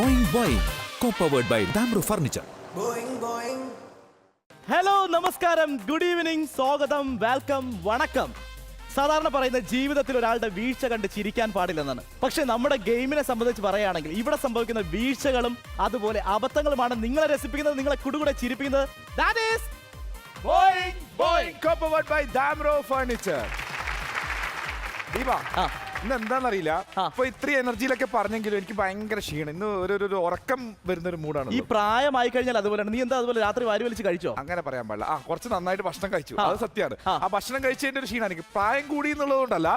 Boing Boing, co-powered by Damro Furniture. Hello നമസ്കാരം, good evening, സ്വാഗതം, welcome, വണക്കം. സാധാരണ പറയുന്ന ജീവിതത്തിൽ ഒരാളുടെ വീഴ്ച കണ്ട് ചിരിക്കാൻ പാടില്ലെന്നാണ്. പക്ഷെ നമ്മുടെ ഗെയിമിനെ സംബന്ധിച്ച് പറയുകയാണെങ്കിൽ ഇവിടെ സംഭവിക്കുന്ന വീഴ്ചകളും അതുപോലെ അബദ്ധങ്ങളുമാണ് നിങ്ങളെ രസിപ്പിക്കുന്നത്, നിങ്ങളെ കുടുകൂടെ ചിരിപ്പിക്കുന്നത്. That is Boing Boing, co-powered by Damro Furniture. Deepa, ഇന്ന് എന്താണെന്നറിയില്ല, ഇപ്പൊ ഇത്രയും എനർജിയിലൊക്കെ പറഞ്ഞെങ്കിലും എനിക്ക് ഭയങ്കര ക്ഷീണം. ഇന്ന് ഒരു ഉറക്കം വരുന്ന ഒരു മൂടാണ്. ഈ പ്രായമായി കഴിഞ്ഞാൽ അതുപോലെ നീ എന്താ അതുപോലെ രാത്രി വാരി വലിച്ച് കഴിച്ചോ? അങ്ങനെ പറയാൻ പാടില്ല. കുറച്ച് നന്നായിട്ട് ഭക്ഷണം കഴിച്ചു, അത് സത്യമാണ്. ആ ഭക്ഷണം കഴിച്ചതിന്റെ ഒരു ക്ഷീണം എനിക്ക് പ്രായം കൂടി എന്നുള്ളതുകൊണ്ടല്ല.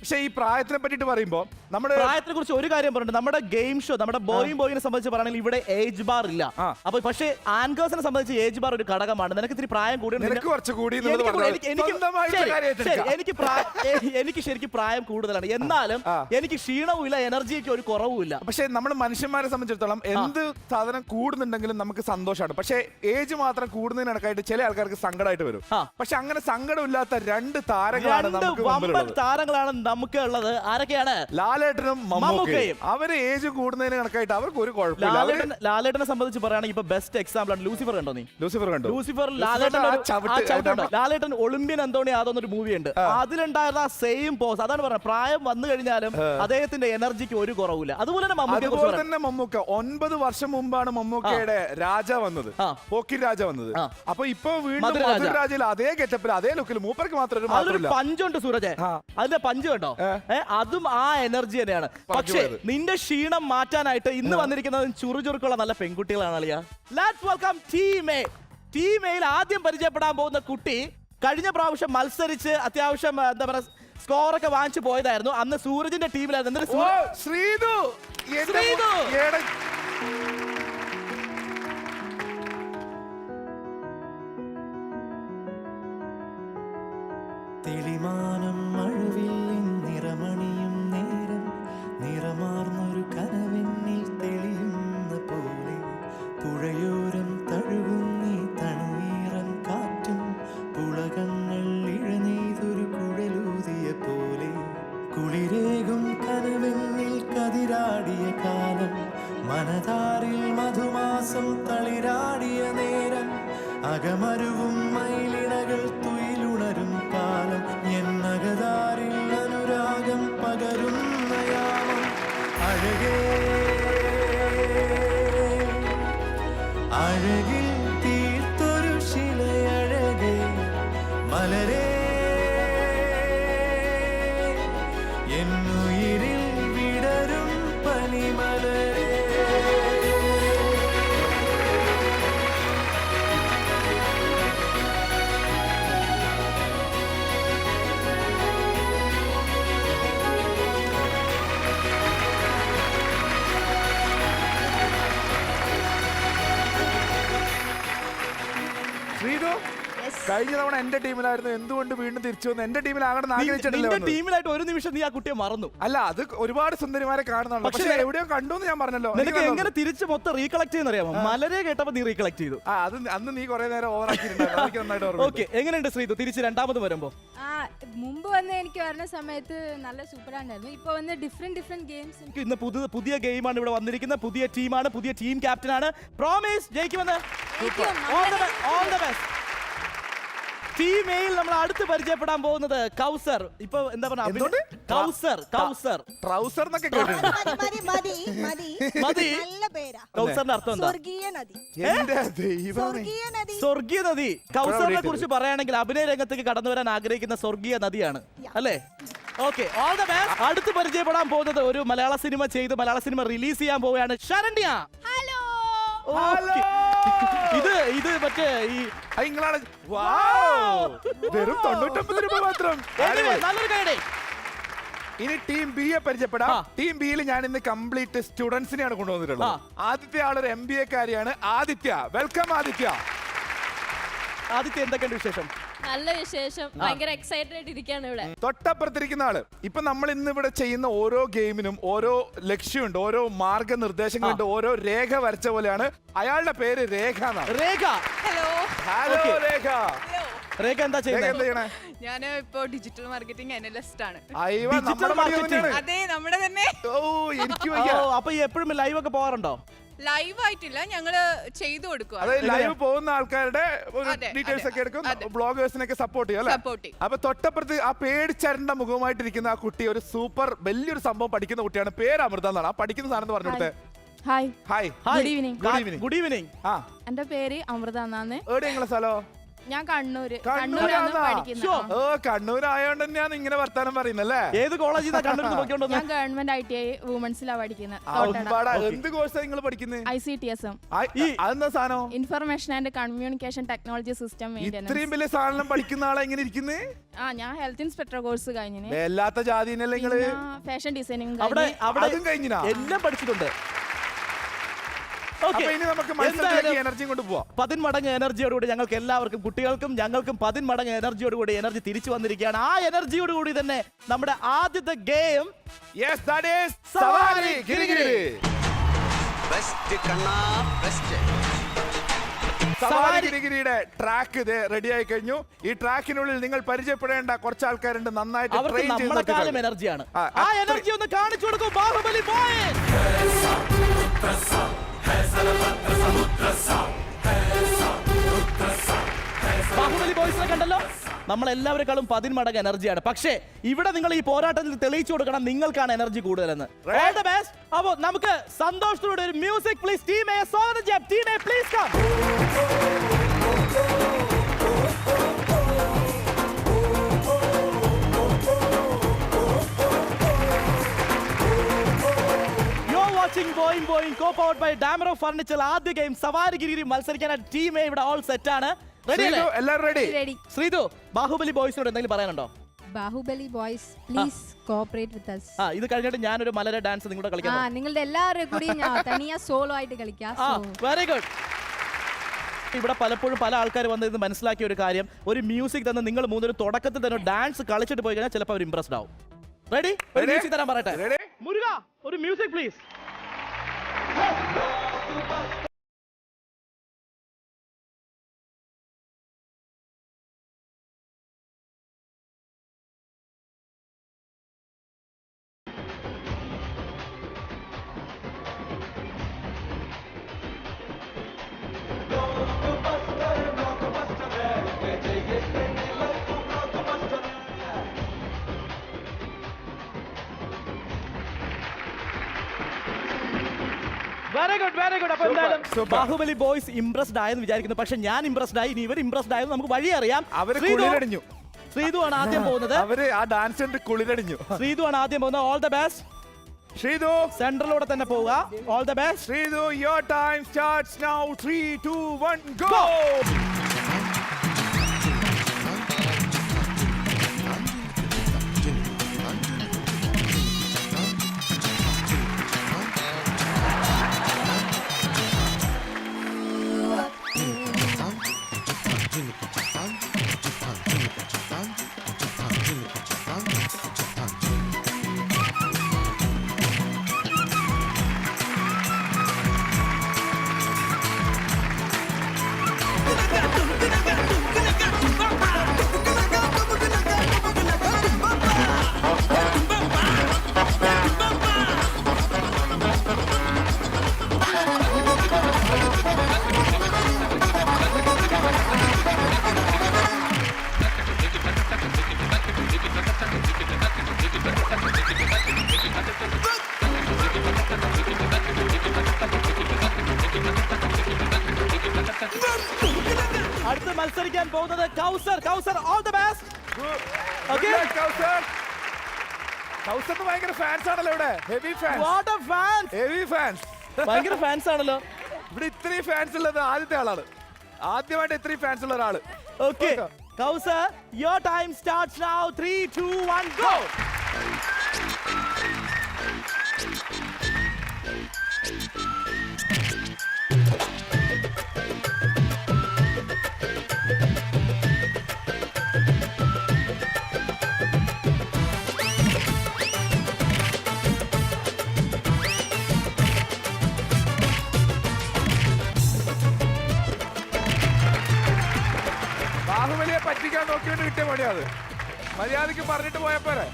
പക്ഷെ ഈ പ്രായത്തിനെ പറ്റിട്ട് പറയുമ്പോ നമ്മുടെ പ്രായത്തിനെ കുറിച്ച് ഒരു കാര്യം പറഞ്ഞിട്ട്, നമ്മുടെ ഗെയിം ഷോ, നമ്മുടെ ബോയിങ്ങിനെ സംബന്ധിച്ച് പറയുകയാണെങ്കിൽ ഇവിടെ ഏജ് ബാർ ഇല്ല. അപ്പൊ പക്ഷേ ആൻകേഴ്സിനെ സംബന്ധിച്ച് ഏജ് ബാർ ഒരു ഘടകമാണ്. നിനക്ക് ഇത്തിരി പ്രായം കൂടി, എനിക്ക് ശരിക്കും പ്രായം കൂടുതലാണ്. എന്നാലും എനിക്ക് ക്ഷീണവും ഇല്ല, എനർജിക്ക് ഒരു കുറവുമില്ല. പക്ഷെ നമ്മൾ മനുഷ്യന്മാരെ സംബന്ധിച്ചിടത്തോളം എന്ത് സാധനം കൂടുന്നുണ്ടെങ്കിലും നമുക്ക് സന്തോഷമാണ്. പക്ഷെ ഏജ് മാത്രം കൂടുന്നതിന് കണക്കായിട്ട് ചില ആൾക്കാർക്ക് സങ്കടമായിട്ട് വരും. പക്ഷെ അങ്ങനെ സങ്കടമില്ലാത്ത രണ്ട് താരങ്ങളാണ് നമുക്ക് ഉള്ളത്. ആരൊക്കെയാണ്? ലാലേട്ടനും മമ്മൂക്കയും. അവര് ഏജ് കൂടുന്നതിന് കണക്കായിട്ട് അവർക്ക് ഒരു കുഴപ്പമില്ല. ലാലേട്ടനെ സംബന്ധിച്ച് പറയുകയാണെങ്കിൽ ഇപ്പൊ ബെസ്റ്റ് എക്സാമ്പിൾ ആണ് ലൂസിഫർ. കണ്ടോ നീ? ലൂസിഫർ കണ്ടു. ലൂസിഫർ ലാലേട്ടൻ ഒളിമ്പ്യൻ അന്തോണി ഒരു മൂവി ഉണ്ട്, അതിലുണ്ടായിരുന്ന സെയിം പോസ്. അതാണ് പറഞ്ഞത്, പ്രായം വന്നു കഴിഞ്ഞാലും അദ്ദേഹത്തിന്റെ എനർജിക്ക് ഒരു കുറവില്ല. അതുപോലെ തന്നെ മമ്മൂക്ക 9 വർഷം മുമ്പാണ് മമ്മൂക്കയുടെ രാജ വന്നത്, പോക്കിരി രാജ വന്നത്. അപ്പൊ ഇപ്പൊ വീണ്ടും രാജയിൽ അതേ ഗെറ്റപ്പിൽ അതേ ലുക്കിൽ മൂപ്പർക്ക് മാത്രം ഒരു പഞ്ചുണ്ട് സൂരജ്, അതിന്റെ പഞ്ച് കണ്ടോ? അതും ആ എനർജി തന്നെയാണ്. പക്ഷേ നിന്റെ ക്ഷീണം മാറ്റാനായിട്ട് ഇന്ന് വന്നിരിക്കുന്നത് ചുറുചുറുക്കുള്ള നല്ല പെൺകുട്ടികളാണ് അളിയാ. Let's welcome team A. Team എയിൽ ആദ്യം പരിചയപ്പെടാൻ പോകുന്ന കുട്ടി കഴിഞ്ഞ പ്രാവശ്യം മത്സരിച്ച് അത്യാവശ്യം എന്താ പറയുക സ്കോറൊക്കെ വാങ്ങിച്ചു പോയതായിരുന്നു. അന്ന് സൂരജിന്റെ ടീമിലായിരുന്നു. ശ്രീതു. തെളിമാനം മഴവില്ലിൻ നിറമണിയും നേരം നിറമാർന്നൊരു കനവെന്നിൽ തെളിയുന്ന പോലെ പുഴയോരം തഴുകുന്നീ തണുവീറൻ കാറ്റും പുളകങ്ങൾ ഇഴനെയ്തൊരു കുഴലൂതിയ പോലെ കുളിരേകും കനവെന്നിൽ കതിരാടിയ കാലം മനതാരിൽ മധുമാസം തളിരാടിയ നേരം അകമരുവും മയിലിണകൾ തുയിലുണരും കാലം എന്നകതാരിൽ അനുരാഗം പകരുന്ന യാമം അഴകേ അഴകിൽ തീർത്തൊരു ശിലയഴകേ മലരേ എന്നുയിരിൽ വിടരും പനിമലരേ. ശ്രീതു, കഴിഞ്ഞ തവണ എന്റെ ടീമിലായിരുന്നു, എന്തുകൊണ്ട് വീണ്ടും തിരിച്ചു വന്നു? എന്റെ ടീമിലാകണം ആഗ്രഹിച്ചിട്ടില്ല. ടീമിലായിട്ട് ഒരു നിമിഷം നീ ആ കുട്ടിയെ മറന്നു. അല്ല, അത് ഒരുപാട് സുന്ദരിമാരെ കാണുന്നുള്ളൂ, പക്ഷെ എവിടെയോ കണ്ടു എന്ന് ഞാൻ പറഞ്ഞല്ലോ. നിനക്ക് എങ്ങനെ തിരിച്ച് മൊത്തം റീകളക്ട് ചെയ്യുന്നറിയാമോ? മലരെ കേട്ടപ്പോ നീ റീകളക്ട് ചെയ്തു. അത് അന്ന് നീ കുറെ നേരം ഓവറാക്കിയിട്ടുണ്ടായിരുന്നു. ഓക്കെ, എങ്ങനെയുണ്ട് ശ്രീതു തിരിച്ച് രണ്ടാമത് വരുമ്പോ? മുമ്പ് വന്ന് എനിക്ക് വരുന്ന സമയത്ത് നല്ല സൂപ്പറായിരുന്നു. ഇപ്പൊ വന്ന് ഡിഫറെന്റ് ഗെയിംസ്. ഇന്ന് പുതിയ ഗെയിമാണ് ഇവിടെ വന്നിരിക്കുന്നത്, പുതിയ ടീമാണ്, പുതിയ ടീം ക്യാപ്റ്റനാണ്. പ്രോമിസ് ജയിക്കുമെന്ന്. All the best. ടീം എയിൽ നമ്മൾ അടുത്ത് പരിചയപ്പെടാൻ പോകുന്നത് കൗസർ. ഇപ്പൊ എന്താ പറയുക, കൗസർ എന്നൊക്കെ കൗസറിന്റെ അർത്ഥം എന്താ? സ്വർഗീയ നദി. കൗസറിനെ കുറിച്ച് പറയുകയാണെങ്കിൽ അഭിനയ രംഗത്തേക്ക് കടന്നു വരാൻ ആഗ്രഹിക്കുന്ന സ്വർഗീയ നദിയാണ് അല്ലേ? Okay, all the best. അടുത്ത് പരിചയപ്പെടാൻ പോകുന്നത് ഒരു മലയാള സിനിമ ചെയ്ത് മലയാള സിനിമ റിലീസ് ചെയ്യാൻ പോവുകയാണ്, ശരണ്യ. ഇത് മറ്റേ ഈ വെറും 99 രൂപ മാത്രം. നല്ലൊരു കൈഡേ. ഇനി ടീം ബി യെ പരിചയപ്പെടാം. ടീം ബിയിൽ ഞാൻ ഇന്ന് കംപ്ലീറ്റ് സ്റ്റുഡൻസിനെയാണ് കൊണ്ടുവന്നിട്ടുള്ളത്. ആദിത്യ ആളൊരു MBA കാരിയാണ്. ആദിത്യ, വെൽക്കം ആദിത്യ. ആദിത്യ, എന്തൊക്കെയുണ്ട് വിശേഷം? നല്ല വിശേഷം, ഭയങ്കര എക്സൈറ്റഡ് ആയിട്ട് ഇരിക്കുകയാണ് ഇവിടെ. തൊട്ടപ്പുറത്തിരിക്കുന്ന ആള്, ഇപ്പൊ നമ്മൾ ഇന്ന് ഇവിടെ ചെയ്യുന്ന ഓരോ ഗെയിമിനും ഓരോ ലക്ഷ്യമുണ്ട്, ഓരോ മാർഗനിർദ്ദേശങ്ങളുണ്ട്, ഓരോ രേഖ വരച്ച പോലെയാണ്. അയാളുടെ പേര് രേഖ എന്നാണ്. രേഖ. ഹലോ. ഹലോ രേഖ. രേഖ എന്താ രേഖ എന്താ ചെയ്യുന്നത്? ചെയ്യണേ? ഞാൻ ഇപ്പോ ഡിജിറ്റൽ മാർക്കറ്റിംഗ് അനലിസ്റ്റ് ആണ്. അയ്യോ, Digital നമ്മുടെ പണി marketing. തന്നെയാണ്. അതെ, നമ്മുടെ തന്നെ. ഓ, എനിക്ക് വയ്യ. ഓ, അപ്പൊ എപ്പോഴും ലൈവ് ഒക്കെ പോകാറുണ്ടോ? ലൈവ് ആയിട്ടില്ല, ഞങ്ങള് ചെയ്തു കൊടുക്കുക. അതായത് ലൈവ് പോകുന്ന ആൾക്കാരുടെ അതെ, ഡീറ്റെയിൽസ് അതെ, ഒക്കെ എടുക്കും, അതെ. ബ്ലോഗേഴ്സിനൊക്കെ സപ്പോർട്ട് ചെയ്യും അല്ലേ? സപ്പോർട്ട് ചെയ്യും. അപ്പൊ തൊട്ടപ്പുറത്ത് ആ പേടിച്ചരണ്ട മുഖമായിട്ടിരിക്കുന്ന ആ കുട്ടി ഒരു സൂപ്പർ വലിയൊരു സംഭവം പഠിക്കുന്ന കുട്ടിയാണ്. പേര് അമൃത എന്നാണ്. ആ പഠിക്കുന്ന സാധനം എന്ന് പറഞ്ഞു കൊടുത്തേ. Hi hi. Good evening. Good evening. Good evening. ആ, എന്റെ പേര് അമൃത എന്നാണ്. എവിടെ നിങ്ങളെ സ്ഥലോ? ഞാൻ കണ്ണൂര് കണ്ണൂരാണ് പഠിക്കുന്നത്. ഓ, കണ്ണൂർ ആയോണ്ട് തന്നെയാണ് ഇങ്ങനെ വർത്താനം പറയുന്നല്ലേ? ഏത് കോളേജിൽ നിന്നാ കണ്ണൂർ നോക്കിയോണ്ട് ഞാൻ ഗവൺമെന്റ് ITI വുമൻസിലാണ് പഠിക്കുന്നത്. എന്ത് കോഴ്സാണ് നിങ്ങൾ പഠിക്കുന്നത്? ICTSM, അതെന്താ സാധനം? Information and communication technology system maintenance. ഇത്രയും വലിയ സാധനം പഠിക്കുന്ന ആളെ എങ്ങനെ ഇരിക്കുന്നത്? ഞാൻ ഹെൽത്ത് ഇൻസ്പെക്ടർ കോഴ്സ് കഴിഞ്ഞിന്. എല്ലാത്ത ജാതിനല്ലേ നിങ്ങള്? ഫാഷൻ ഡിസൈനിങ് അവിടെ അതും കഴിഞ്ഞിനാ? എല്ലാം പഠിച്ചിട്ടുണ്ട്. അപ്പൊ ഇനി നമുക്ക് മത്സരത്തിലേക്ക് എനർജിയും കൊണ്ട് പോവാം. 10 മടങ്ങ് എനർജിയോടുകൂടി ഞങ്ങൾക്ക് എല്ലാവർക്കും, കുട്ടികൾക്കും ഞങ്ങൾക്കും 10 മടങ്ങ് എനർജിയോടുകൂടി എനർജി തിരിച്ചു വന്നിരിക്കുകയാണ്. ആ എനർജിയോടുകൂടി തന്നെ നമ്മുടെ ആദ്യത്തെ ഗെയിം Yes, that is സവാരി ഗിരിഗിരി. സവാരി ഗിരിഗിരിയുടെ ട്രാക്ക് ഇത് റെഡി ആയി കഴിഞ്ഞു. ഈ ട്രാക്കിനുള്ളിൽ നിങ്ങൾ പരിചയപ്പെടേണ്ട കുറച്ച് ആൾക്കാരുണ്ട്, നന്നായിട്ട് അവർക്ക് ട്രെയിൻ നമ്മളെക്കാളും എനർജിയാണ്. ആ, ആ എനർജി ഒന്ന് കാണിച്ചു കൊടുക്കൂ ബാഹുബലി ബോയ്സ്. ബാഹുബലി ബോയ്സിനെ കണ്ടല്ലോ. നമ്മളെല്ലാവരെക്കാളും 10 മടങ്ങ് എനർജിയാണ്. പക്ഷേ ഇവിടെ നിങ്ങൾ ഈ പോരാട്ടത്തിൽ തെളിയിച്ചു കൊടുക്കണം നിങ്ങൾക്കാണ് എനർജി കൂടുതലെന്ന്. All the best. അപ്പോൾ നമുക്ക് സന്തോഷത്തോടെ ഒരു മ്യൂസിക് പ്ലീസ്. ടീമേ സ്വാഗതം ചെയ്യാം. ടീമേ please come. Boing co-powered by Damro Furniture. ആദ്യ ഗെയിം സവാരി ഗിരിഗിരി മത്സരിക്കാനായിട്ട് ടീമേ ഇവിടെ ഓൾ സെറ്റ് ആണ്. റെഡി അല്ലേ? എല്ലാവരും റെഡി? Ready. ശ്രീതു, ബാഹുബലി ബോയ്സിനോട് എന്തെങ്കിലും പറയാനുണ്ടോ? Baahubali boys please cooperate with us. ഇത് കഴിഞ്ഞിട്ട് ഞാനൊരു മലര ഡാൻസ് നിങ്ങളുടെ കളിക്കാം. നിങ്ങളുടെ എല്ലാവരും കൂടി ഞാൻ തനിയാ സോളോ ആയിട്ട് കളിക്കാം. Very good. ഇവിടെ പലപ്പോഴും പല ആൾക്കാർ വന്ന് ഇത് മനസ്സിലാക്കിയ ഒരു കാര്യം, ഒരു മ്യൂസിക് തന്നെ നിങ്ങൾ മൂന്നൊരു തുടക്കത്തിൽ തന്നെ ഡാൻസ് കളിച്ചിട്ട് പോയി കഴിഞ്ഞാൽ ചിലപ്പോൾ അവർ ഇംപ്രസ്ഡ് ആവും. റെഡി? ഒരു മ്യൂസിക് തരാൻ പറയട്ടെ. മുരുക, ഒരു music please. Very good, very good. അപ്പൊ എന്തായാലും ബാഹുബലി ബോയ്സ് ഇംപ്രസ്ഡ് ആയെന്ന് വിചാരിക്കുന്നു. പക്ഷെ ഞാൻ ഇംപ്രസ്ഡ് ആയി, ഇനി ഇവർ ഇംപ്രസ്ഡ് ആയെന്ന് നമുക്ക് വഴി അറിയാം. ശ്രീതു ആണ് ആദ്യം പോകുന്നത്. അവര് ആ ഡാൻസ് കണ്ട് കുളിരടിഞ്ഞു. ശ്രീതു ആണ് ആദ്യം പോകുന്നത്. All the best Sreethu. സെൻട്രലിലൂടെ തന്നെ പോവുക. All the best Sreethu. Your time starts now. 3 2 1 go. അടുത്ത് മത്സരിക്കാൻ പോകുന്നത് Kausar. Kausar, all the best. Okay, കൗസറിന് ഭയങ്കര ഫാൻസ് ആണല്ലോ ഇവിടെ. Heavy fans. What a fans. Heavy fans. ഭയങ്കര ഫാൻസ് ആണല്ലോ. ഇവിടെ ഇത്രയും ഫാൻസ് ഉള്ളത് ആദ്യത്തെ ആളാണ്. ആദ്യമായിട്ട് ഇത്രയും ഫാൻസ് ഉള്ള ഒരാള്. Okay Kausar, your time starts now. 3 2 1 go. ബാഹുബലിയെ പറ്റി വീഴാൻ നോക്കിയിട്ട് കിട്ടിയ പണിയാ അത്. മര്യാദക്ക് പറഞ്ഞിട്ട് പോയപ്പോരെ.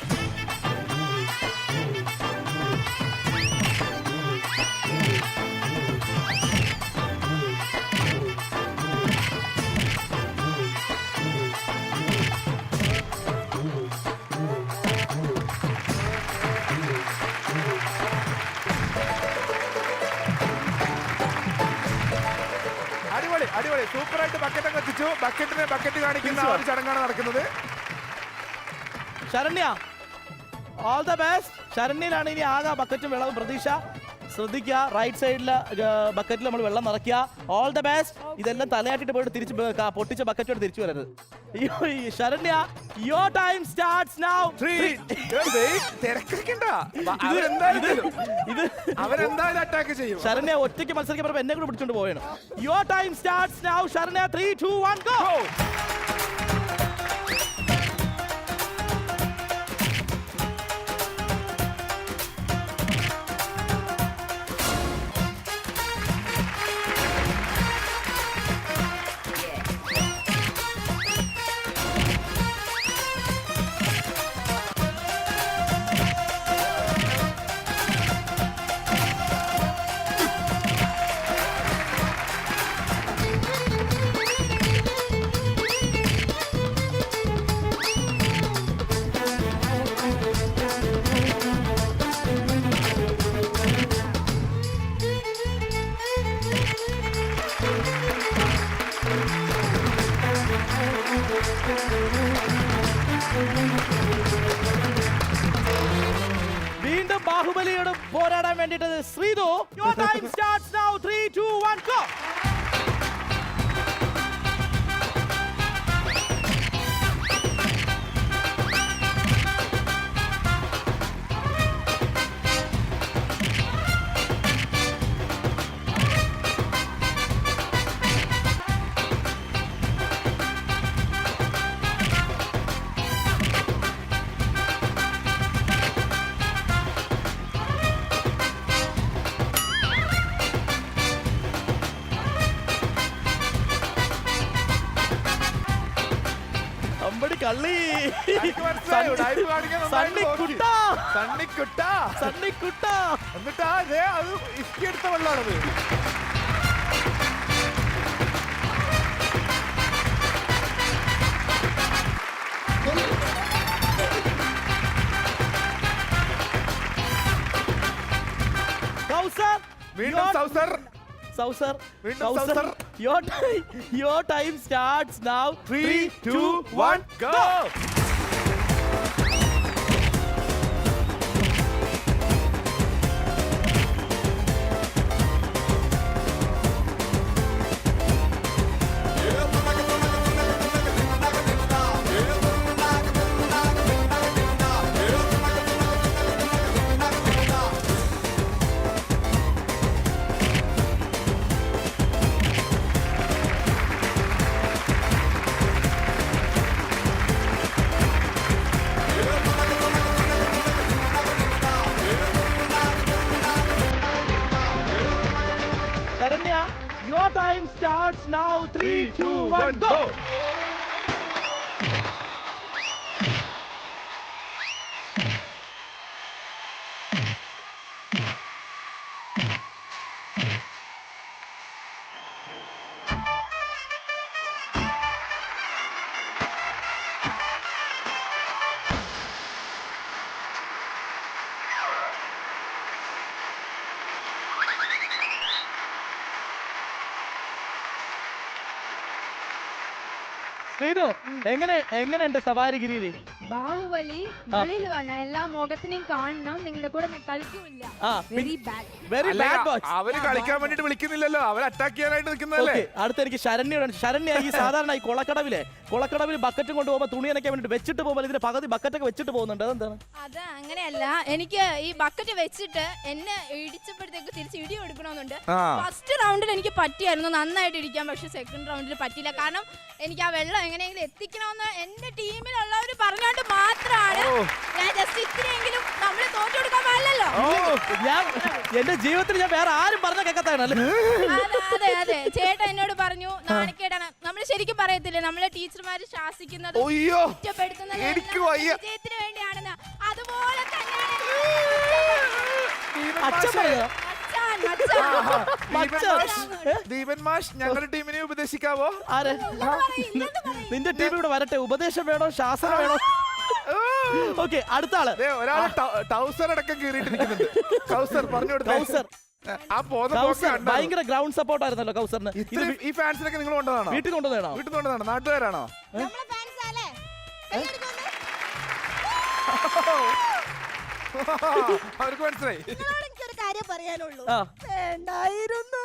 അടിപൊളി അടിപൊളി സൂപ്പറായിട്ട് ബക്കറ്റൊക്കെ എത്തിച്ചു. ബക്കറ്റ് കാണിക്കുന്ന ആ ഒരു ചടങ്ങാണ് നടക്കുന്നത്. Saranya all the best. ശരണ്യയിലാണ് ഇനി ആകെ ബക്കറ്റും വെള്ളവും പ്രതീക്ഷ. ശ്രദ്ധിക്കുക, റൈറ്റ് സൈഡിലെ ബക്കറ്റിൽ നമ്മൾ വെള്ളം നിറയ്ക്കുക. All the best. ഇതെല്ലാം തലയാട്ടിട്ട് പോയിട്ട് തിരിച്ച് പൊട്ടിച്ച ബക്കറ്റോട് തിരിച്ചു വരരുത്. Saranya, your time starts now. അവരെന്തായാലും അറ്റാക്ക് ചെയ്യും. ശരണ്യ ഒറ്റയ്ക്ക് മത്സരിക്കാൻ പറഞ്ഞപ്പോൾ എന്നെ കൂടെ പിടിച്ചോണ്ട് പോയാണ്. Your time starts now. Saranya 3, 2, 1 go. വീണ്ടും ബാഹുബലിയോട് പോരാടാൻ വേണ്ടിയിട്ട് Sreethu. Your time starts now. 3, 2, 1 go. അമ്പടി കള്ളി. സണ്ണിക്കുട്ട. എന്നിട്ടാ അത് ഇഷ്ടിയെടുത്ത വെള്ളമാണത്. വീണ്ടും സൗസർ. Your time starts now. 3, 2, 1 go. Your time starts now. 3, 2, 1 go. Sreethu, എങ്ങനെയുണ്ട് സവാരിഗിരിയില്? ബാഹുബലി വെളിയിൽ വന്ന എല്ലാ മുഖത്തിനെയും കാണണം. നിങ്ങളുടെ കൂടെ കളിക്കില്ല. Very bad. അവര് കളിക്കാൻ വേണ്ടിട്ട് വിളിക്കുന്നില്ലല്ലോ, അവർ അറ്റാക്ക് ചെയ്യാനായിട്ട് നിൽക്കുന്നതല്ലേ. അടുത്ത എനിക്ക് ശരണ്യാണ്. ശരണ്യ ഈ സാധാരണ ഈ കൊളക്കടവിൽ ബക്കറ്റും കൊണ്ടുപോകുമ്പോൾ തുണി നനയ്ക്കാൻ വേണ്ടി വെച്ചിട്ട് പോകുമ്പോൾ ഇതിന്റെ പകുതി ബക്കറ്റൊക്കെ വെച്ചിട്ട് പോകുന്നുണ്ട്. അതെന്താണ്? അത് അങ്ങനെയല്ല, എനിക്ക് ഈ ബക്കറ്റ് വെച്ചിട്ട് എന്നെ ഇടിച്ചപ്പോഴത്തേക്ക് തിരിച്ച് ഇടി കൊടുക്കണമെന്നുണ്ട്. ഫസ്റ്റ് റൗണ്ടിൽ എനിക്ക് പറ്റിയായിരുന്നു നന്നായിട്ട് ഇടിക്കാൻ, പക്ഷെ സെക്കൻഡ് റൗണ്ടിൽ പറ്റിയില്ല. കാരണം എനിക്ക് ആ വെള്ളം എങ്ങനെയെങ്കിലും എത്തിക്കണമെന്ന് എന്റെ ടീമിലുള്ളവർ പറഞ്ഞോണ്ട് മാത്രമാണ് ഞാൻ ജസ്റ്റ് ഇത്രയെങ്കിലും നമ്മൾ തോറ്റു കൊടുക്കാൻ പാടില്ലല്ലോ. ഞാൻ എന്റെ ജീവിതത്തിൽ ഞാൻ വേറെ ആരും പറഞ്ഞ കേൾക്കാത്തതാണല്ലേ. അതെ അതെ ചേട്ടൻ എന്നോട് പറഞ്ഞു നാണക്കേടാണ്. നമ്മൾ ശരിക്കും പറയത്തില്ലേ നമ്മളെ ടീച്ചർമാര് ശാസിക്കുന്നത് അയ്യോ കുറ്റപ്പെടുത്തുന്നത് എനിക്ക് വയ്യ. വിജയത്തിന് വേണ്ടിയാണെന്ന്. അതുപോലെ തന്നെയാണ് അച്ഛൻ പറഞ്ഞോ? ദീപൻ മാഷ് ഞങ്ങളുടെ ടീമിനെ ഉപദേശിക്കാവോ? ആരെ? നിന്റെ ടീം ഇവിടെ വരട്ടെ. ഉപദേശം വേണോ ശാസന വേണോ? ഓക്കെ, അടുത്ത ആള്. ഒരാള് ടൗസർ അടക്കം കീറിയിട്ടിരിക്കുന്നുണ്ട്. കൗസർ പറഞ്ഞു കൗസർ കൊടുത്ത ഭയങ്കര ഗ്രൗണ്ട് സപ്പോർട്ട് ആയിരുന്നല്ലോ കൗസറിന്. ഈ ഫാൻസിനൊക്കെ നിങ്ങൾ കൊണ്ടതാണോ? വീട്ടിൽ കൊണ്ടുവന്നതാണോ? വീട്ടിൽ കൊണ്ടതാണോ? നാട്ടുകാരാണോ? അവർക്ക് മനസ്സിലായി. എനിക്കൊരു കാര്യം പറയാനുള്ളൂ. ആ. വേണ്ടായിരുന്നു.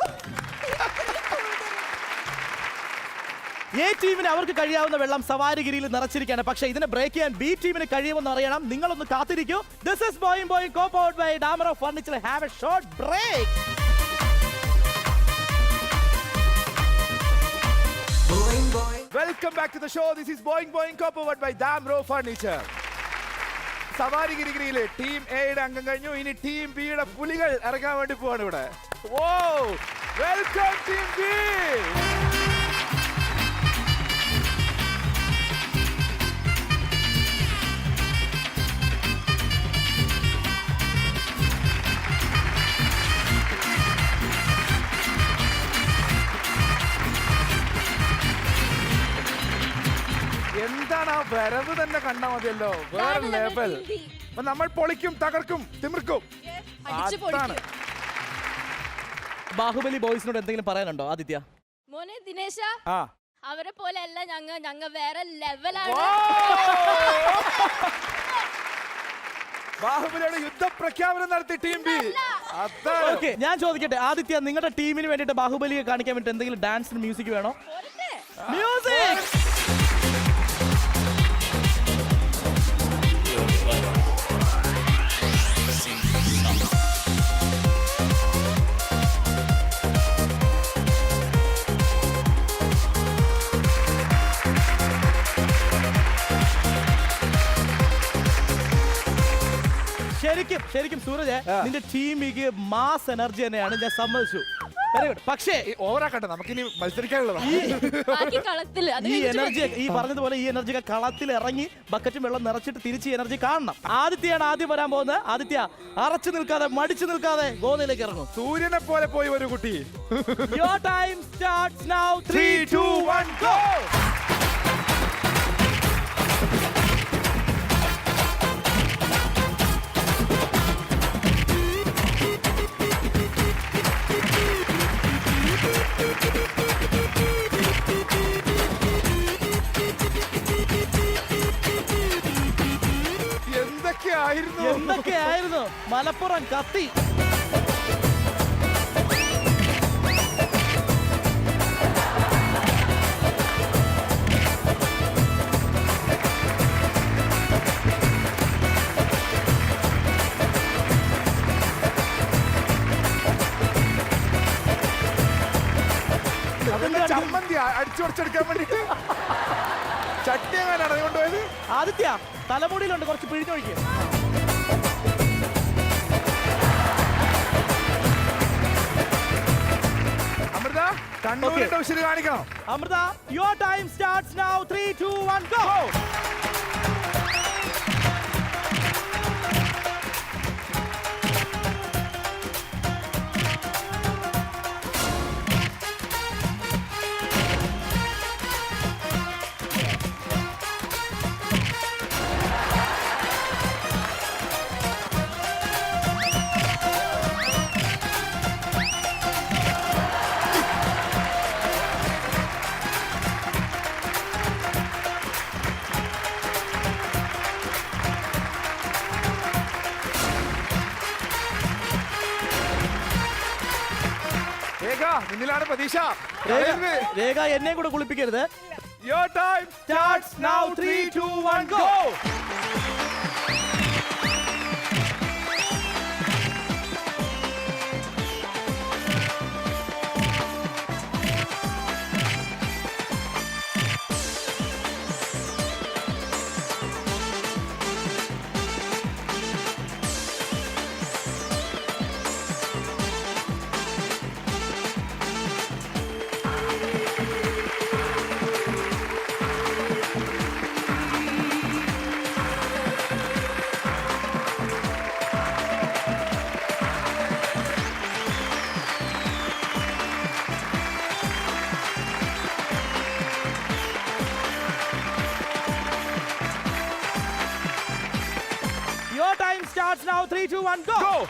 എ ടീമിന് അവർക്ക് കഴിയാവുന്ന വെള്ളം സവാരിഗിരിയിൽ നിറച്ചിരിക്കുകയാണ്. പക്ഷേ ഇതിനെ ബ്രേക്ക് ചെയ്യാൻ ബി ടീമിന് കഴിയുമെന്ന് അറിയണം. നിങ്ങളൊന്ന് കാത്തിരിക്കൂ. This is Boeing co-powered by Damro Furniture. Have a short break. Welcome back to the show. This is Boing co-powered by Damro Furniture. സവാരി ഗിരിഗിരിയിലെ ടീം എയുടെ അംഗം കഴിഞ്ഞു. ഇനി ടീം ബിയുടെ പുലികൾ ഇറങ്ങാൻ വേണ്ടി പോവാണ് ഇവിടെ. Welcome team B. എന്താണ് ആ വരവ് തന്നെ കണ്ടാ മതിയല്ലോ. വേറെ ലെവൽ. അപ്പൊ നമ്മൾ പൊളിക്കും, തകർക്കും, തിമിർക്കും. അതാണ്. ബാഹുബലി ബോയ്സിനോട് എന്തെങ്കിലും പറയാനുണ്ടോ ആദിത്യ? മോനെ ദിനേശ ആ അവരെ പോലെ അല്ല ഞങ്ങ വേറെ ലെവലാണ്. ബാഹുബലിയുടെ യുദ്ധപ്രഖ്യാപനം നടത്തി ടീം ബി. ഓക്കെ, ഞാൻ ചോദിക്കട്ടെ ആദിത്യ, നിങ്ങളുടെ ടീമിന് വേണ്ടിയിട്ട് ബാഹുബലിയെ കാണിക്കാൻ വേണ്ടി എന്തെങ്കിലും ഡാൻസിന് മ്യൂസിക് വേണോ? മ്യൂസിക്. ശരിക്കും സൂരജ്, നിന്റെ ടീമിക്ക് മാസ് എനർജി തന്നെയാണ്, ഞാൻ സമ്മതിച്ചു. Very good. പക്ഷേ ഓവറാക്കട്ടെ, നമുക്കിനി മത്സരിക്കാനുള്ളതാണ്. ഈ എനർജി, ഈ പറഞ്ഞതുപോലെ ഈ എനർജി കളത്തിൽ ഇറങ്ങി ബക്കറ്റും വെള്ളം നിറച്ചിട്ട് തിരിച്ച് എനർജി കാണണം. ആദിത്യയാണ് ആദ്യം വരാൻ പോകുന്നത്. ആദിത്യ, അറച്ചു നിൽക്കാതെ മടിച്ചു നിൽക്കാതെ ഗോതയിലേക്ക് ഇറങ്ങും. സൂര്യനെ പോലെ പോയി ഒരു കുട്ടി. Your time starts now. 3, 2, 1, go. എന്തൊക്കെയായിരുന്നു മലപ്പുറം കത്തി. ചമ്മന്തി അടിച്ചുടച്ചെടുക്കാൻ വേണ്ടിട്ട് ചട്ടി എങ്ങനെയാണ് കൊണ്ടുപോയത്? ആദിത്യ, തലമുടിയിലുണ്ട്, കുറച്ച് പിഴിഞ്ഞൊഴിക്കുക. അമൃത, കണ്ണൂരിന്റെ ഉശിര് കാണിക്കണം. Amrita, your time starts now. 3, 2, 1, go. നിന്നിലാണ് പ്രതീക്ഷ. രേഖ, എന്നെ കൂടെ കുളിപ്പിക്കരുത്. Your time starts now. 3, 2, 1, go. starts now. 3, 2, 1, go.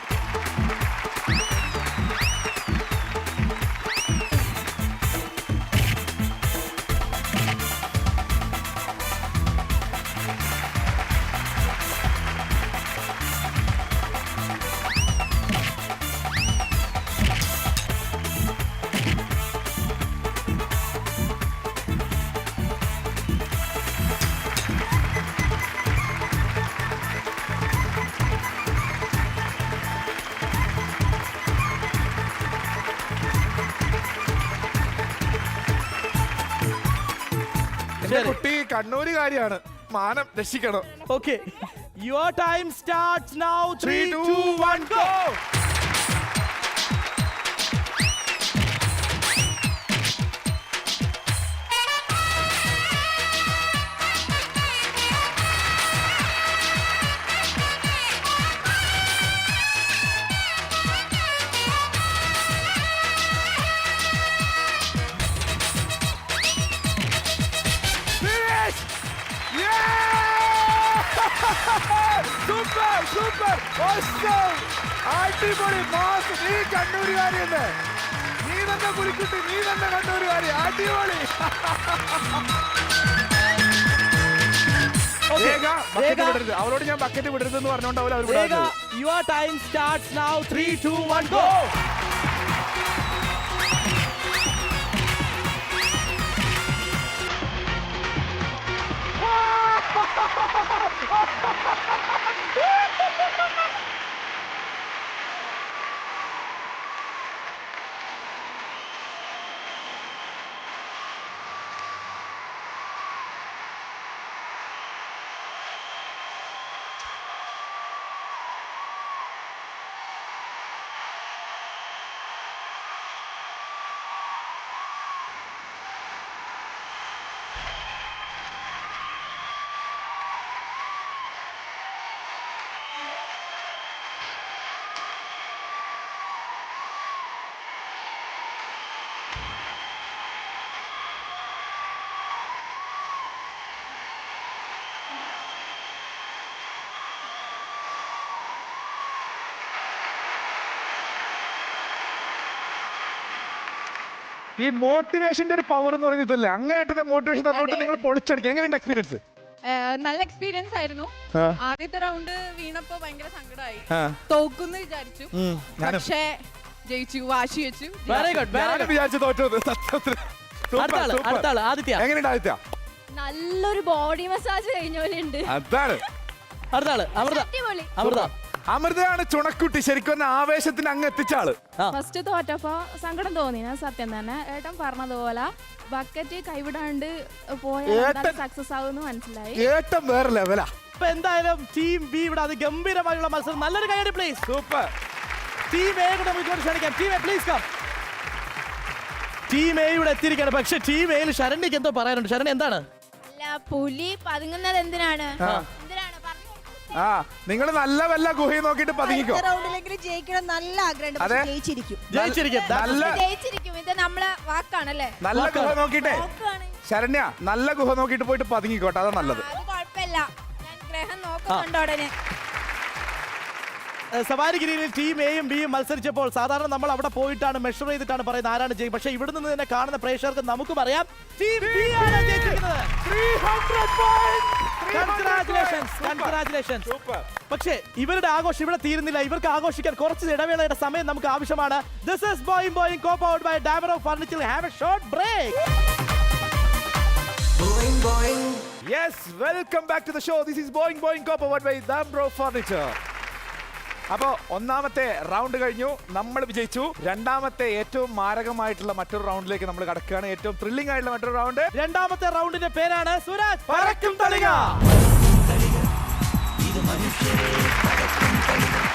കുട്ടി കണ്ണൂരുകാരിയാണ്, മാനം രക്ഷിക്കണം. Okay. Your time starts now. 3, 2, 1, go. Super super അടിപൊളി മാസ്. നീ കണ്ണൂരുകാരിയല്ലേ, നീ തന്നെ പുലിക്കുട്ടി, നീ തന്നെ കണ്ണൂരുകാരി, അടിപൊളി. അവരോട് ഞാൻ ബക്കറ്റ് വിടരുതെന്ന് പറഞ്ഞോണ്ട് അവർ Your time starts now. 3, 2, 1, go. ഈ മോട്ടിവേഷന്റെ ഒരു പവർ എന്ന് പറയുന്നത് ഇതല്ലേ, അങ്ങേയറ്റത്തെ മോട്ടിവേഷൻ തന്നോട്ട് നിങ്ങൾ പൊളിച്ചടിക്കുക. എങ്ങനെയുണ്ട് എക്സ്പീരിയൻസ്? നല്ല എക്സ്പീരിയൻസ് ആയിരുന്നു. ആദ്യത്തെ റൗണ്ട് വീണപ്പോ ഭയങ്കര സങ്കടമായി, തോക്കുന്നു വിചാരിച്ചു. പക്ഷേ ജയിച്ചു, വാശി വെച്ചു. Very good. ഞാൻ വിചാരിച്ചു തോറ്റത് സത്യത്തിൽ. ആദിത്യ. എങ്ങനെയുണ്ട് ആദിത്യ? നല്ലൊരു ബോഡി മസാജ് കഴിഞ്ഞ പോലെ ഉണ്ട്. അതാണ് അടുത്താള് അമൃത. അമൃതയാണ് ചുണക്കുട്ടി, ശരിക്കും ആവേശത്തിന് അങ്ങ് എത്തിച്ച ആള്. ഫസ്റ്റ് തോറ്റപ്പോ സങ്കടം തോന്നി, ഞാൻ സത്യം തന്നെ ഏട്ടൻ പറഞ്ഞതുപോലെ ബക്കറ്റ് കൈവിടാണ്ട് പോയാൽ സക്സസ് ആവുമെന്ന് മനസ്സിലായി. ഏട്ടം വേറെ ലെവലാ. ഇപ്പൊ എന്തായാലും ടീം ബി ഇവിടെ അതിഗംഭീരമായുള്ള മത്സരം. നല്ലൊരു കൈയടി പ്ലീസ്. സൂപ്പർ. ടീം എ കൂടെ നമുക്ക് ക്ഷണിക്കാം. Team A please come. Team A ഇവിടെ എത്തിയിരിക്കുകയാണ്. പക്ഷെ ടീം എയിൽ ശരണ്യക്ക് എന്തോ പറയാനുണ്ട്. ശരണ്യ എന്താണ്? പുലി പതുങ്ങുന്നത് എന്തിനാണ്? ആ, നിങ്ങൾ നല്ല വല്ല ഗുഹയും നോക്കിട്ട് പതുങ്ങിക്കോ. റൗണ്ടിലെങ്കിലും ജയിക്കണം നല്ല ആഗ്രഹം. ജയിച്ചിരിക്കും. ജയിച്ചിരിക്കും. ഇത് നമ്മളെ വാക്കാണല്ലേ. നല്ല ഗുഹ നോക്കിട്ടെ ശരണ്യ, നല്ല ഗുഹ നോക്കിട്ട് പോയിട്ട് പതുങ്ങിക്കോട്ടെ, അതാ നല്ലത്. അത് കുഴപ്പമില്ല, ഞാൻ ഗ്രഹം നോക്കുന്നുണ്ട് ഉടനെ. സവാരിഗിരിയിൽ ടീം എയും ബിയും മത്സരിച്ചപ്പോൾ സാധാരണ നമ്മൾ അവിടെ പോയിട്ടാണ് മെഷർ ചെയ്തിട്ടാണ് പറയുന്നത് ആരാണ് ജയിക്കും. പക്ഷെ ഇവിടെ നിന്ന് തന്നെ കാണുന്ന പ്രേക്ഷകർക്ക് നമുക്കും അറിയാം ടീം ബി ആണ് ജയിച്ചിരിക്കുന്നത്. 300 points. Congratulations. പക്ഷേ ഇവരുടെ ആഘോഷം ഇവിടെ തീരുന്നില്ല. ഇവർക്ക് ആഘോഷിക്കാൻ കുറച്ച് ഇടവേളയുടെ സമയം നമുക്ക് ആവശ്യമാണ്. This is Boing co-powered by Damro Furniture. Have a short break. Yes, welcome back to the show. This is Boing co-powered by Damro Furniture. അപ്പോ ഒന്നാമത്തെ റൗണ്ട് കഴിഞ്ഞു, നമ്മൾ വിജയിച്ചു. രണ്ടാമത്തെ ഏറ്റവും മാരകമായിട്ടുള്ള മറ്റൊരു റൗണ്ടിലേക്ക് നമ്മൾ കടക്കുകയാണ്. ഏറ്റവും ത്രില്ലിംഗ് ആയിട്ടുള്ള മറ്റൊരു റൗണ്ട്. രണ്ടാമത്തെ റൗണ്ടിന്റെ പേരാണ് സുരാജ് പറക്കും തളിക.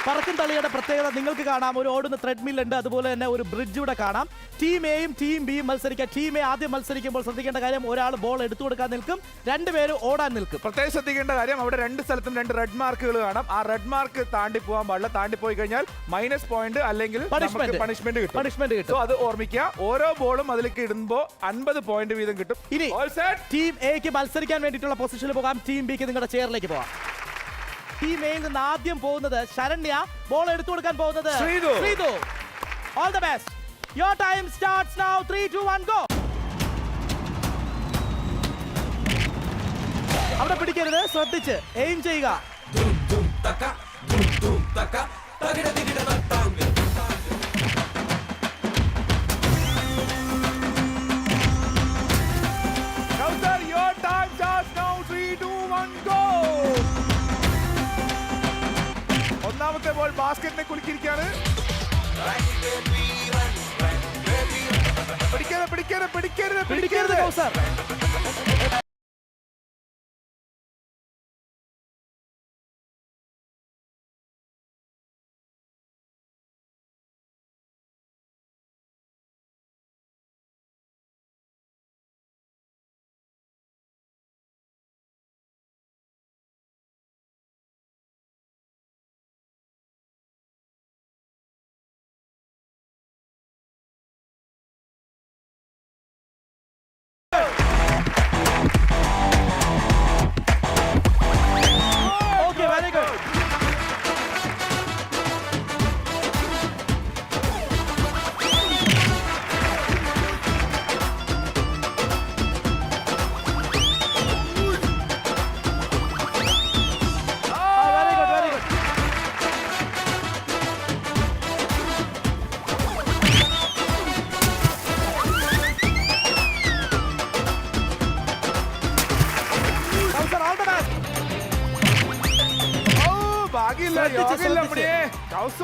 പറക്കും തളിയുടെ പ്രത്യേകത നിങ്ങൾക്ക് കാണാം. ഒരു ഓടുന്ന ത്രെഡ്മിൽ ഉണ്ട്, അതുപോലെ തന്നെ ഒരു ബ്രിഡ്ജ് ഇവിടെ കാണാം. ടീം എയും ടീം ബിയും മത്സരിക്കാം. ടീം എ ആദ്യം മത്സരിക്കുമ്പോൾ ശ്രദ്ധിക്കേണ്ട കാര്യം, ഒരാൾ ബോൾ എടുത്തു കൊടുക്കാൻ നിൽക്കും, രണ്ടുപേരും ഓടാൻ നിൽക്കും. പ്രത്യേകം ശ്രദ്ധിക്കേണ്ട കാര്യം, അവിടെ രണ്ട് സ്ഥലത്തും രണ്ട് റെഡ് മാർക്കുകൾ കാണാം. ആ റെഡ് മാർക്ക് താണ്ടി പോകാൻ പാടില്ല. താണ്ടി പോയി കഴിഞ്ഞാൽ മൈനസ് പോയിന്റ് അല്ലെങ്കിൽ പണിഷ്മെന്റ് കിട്ടും. അത് ഓർമ്മിക്കുക. ഓരോ ബോളും അതിലേക്ക് ഇടുമ്പോൾ 50 പോയിന്റ് വീതം കിട്ടും. ഇനി ടീം എക്ക് മത്സരിക്കാൻ വേണ്ടിയിട്ടുള്ള പൊസിഷനിൽ പോകാം, ടീം ബിക്ക് നിങ്ങളുടെ ചെയറിലേക്ക് പോകാം. ടീം എയിൽ നിന്ന് ആദ്യം പോകുന്നത് ശരണ്യ, ബോൾ എടുത്തു കൊടുക്കാൻ പോകുന്നത് Sreethu. All the best. Your time starts now. 3 2 1 go. അവിടെ പിടിക്കരുത്, ശ്രദ്ധിച്ച് എയിം ചെയ്യുക. Your time starts now. 3 2 1 go. ഒന്നാമത്തെ ബോൾ ബാസ്കറ്റിനെ കുലുക്കിയിരിക്കുകയാണ്. പിടിക്കരുത് കൗസർ.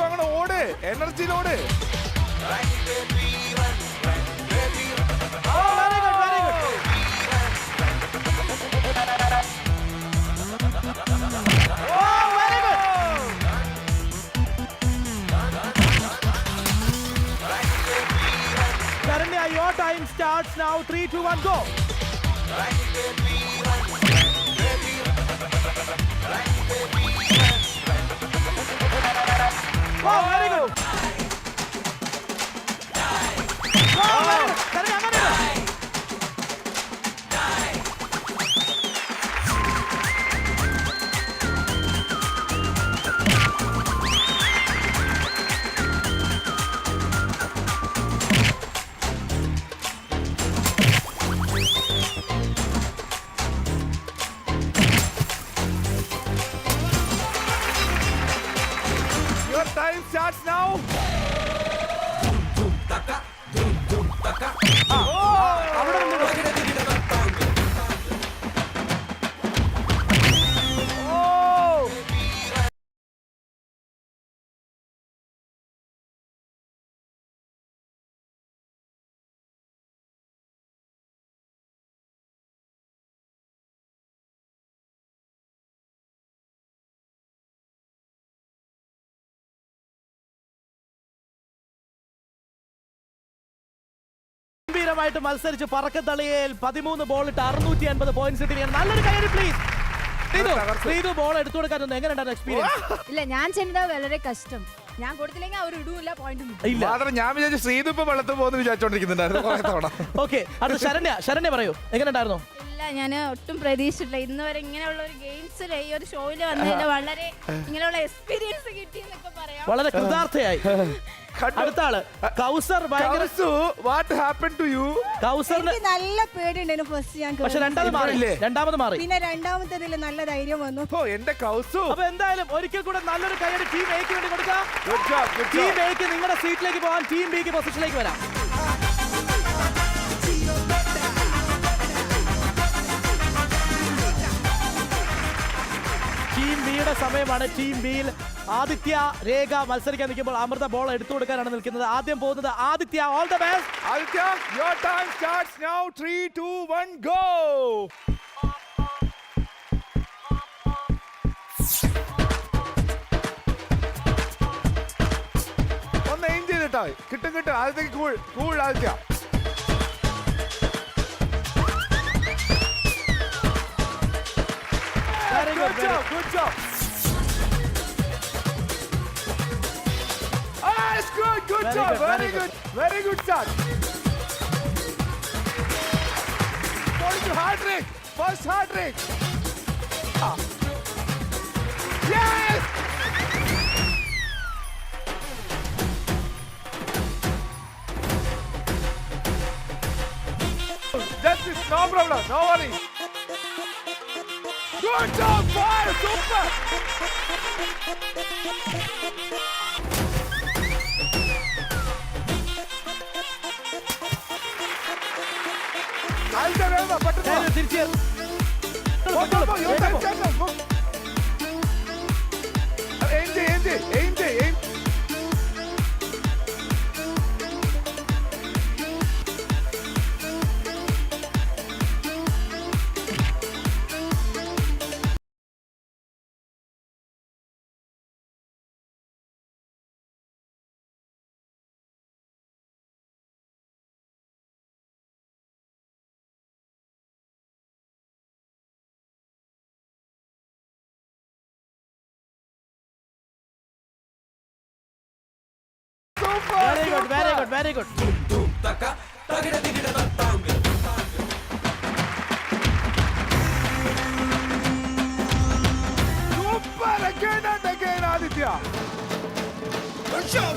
അങ്ങനെ ഓട്, എനർജിയിലോട്. Karanya, your time starts now. 3 2 1 go. Oh, very good. Oh, very good. Karanya, അങ്ങനെ. Your time starts now. ഗംഭീരമായിട്ട് മത്സരിച്ച് പറക്കത്തളിയയിൽ 13 ബോൾ ഇട്ട് 650 പോയിന്റ്സ് കിട്ടിയാണ്. നല്ലൊരു കയ്യടി പ്ലീസ്. ശ്രീതു ബോൾ എടുത്തു കൊടുക്കാനൊന്നും എങ്ങനെയുണ്ടായിരുന്നു എക്സ്പീരിയൻസ്? ഇല്ല, ഞാൻ ചെയ്യുന്നത് വളരെ കഷ്ടം. ഞാൻ കൊടുത്തില്ലെങ്കിൽ അവർ ഇടൂല്ല, പോയിന്റ് മാത്രം ഞാൻ വിചാരിച്ചു ശ്രീതു ഇപ്പൊ വെള്ളത്തിൽ പോകുന്നു വിചാരിച്ചോണ്ടിരിക്കുന്നുണ്ടായിരുന്നു. ഓക്കെ, അടുത്ത ശരണ്യ പറയൂ, എങ്ങനെയുണ്ടായിരുന്നു? ഇല്ല, ഞാൻ ഒട്ടും പ്രതീക്ഷിച്ചിട്ടില്ല. ഇന്ന് വരെ ഇങ്ങനെയുള്ള ഒരു ഗെയിംസിൽ ഈ ഒരു ഷോയിൽ വന്നതിന്റെ വളരെ ഇങ്ങനെയുള്ള എക്സ്പീരിയൻസ് കിട്ടി എന്നൊക്കെ പറയാം. വളരെ കൃതാർത്ഥയായി. അടുത്ത ആള് കൗസർ. What happened to you? കൗസറിന് എനിക്ക് നല്ല പേടിയുണ്ടായിരുന്നു ഫസ്റ്റ് ഞാൻ പക്ഷെ രണ്ടാമത് മാറി. പിന്നെ രണ്ടാമത്തേതിൽ നല്ല ധൈര്യം വന്നു. ഓ എന്റെ കൗസു. അപ്പൊ എന്തായാലും ഒരിക്കൽ കൂടെ നല്ലൊരു കൈയ്യടി ടീം എക്ക് വേണ്ടി കൊടുക്കാം. Good job, good job. Team എക്ക് നിങ്ങളുടെ സീറ്റിലേക്ക് പോകാൻ ടീം ബിക്ക് പൊസിഷനിലേക്ക് വരാം. ടീം ബിയുടെ സമയമാണ്. ടീം ബിയിൽ ആദിത്യ, രേഖ മത്സരിക്കാൻ നിൽക്കുമ്പോൾ അമൃത ബോൾ എടുത്തു കൊടുക്കാനാണ് നിൽക്കുന്നത്. ആദ്യം പോകുന്നത് Aditya. All the best Aditya. Your time starts now. 3 2 1 go. ഒന്ന് എയിം ചെയ്തിട്ടോ. കിട്ടും. ആദിത്യക്ക് cool Aditya. Good job. Ah, it's good. Good job. Very good start. Going to hat trick. First hat trick. Yes. problem, no worry. Good job, boy, super. ആദ്യത്തെ വേഗം പെട്ടെന്ന് തിരിച്ചു Go, go, go, your time, go. Aim. Very good Super, again and again, Aditya. Good job,